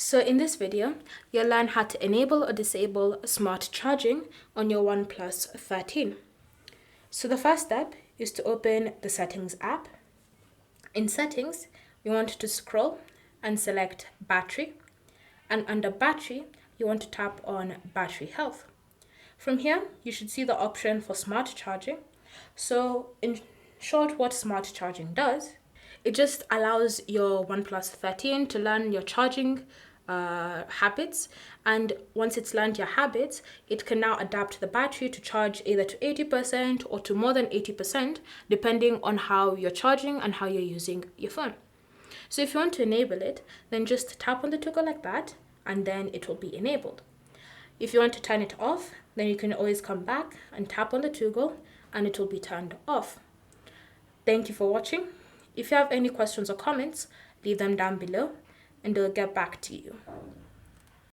So in this video, you'll learn how to enable or disable smart charging on your OnePlus 13. So the first step is to open the Settings app. In Settings, you want to scroll and select Battery. And under Battery, you want to tap on Battery Health. From here, you should see the option for smart charging. So in short, what smart charging does, it just allows your OnePlus 13 to learn your charging habits, and once it's learned your habits, it can now adapt the battery to charge either to 80% or to more than 80%, depending on how you're charging and how you're using your phone. So if you want to enable it, then just tap on the toggle like that, and then it will be enabled. If you want to turn it off, then you can always come back and tap on the toggle and it will be turned off. Thank you for watching. If you have any questions or comments, leave them down below and they'll get back to you.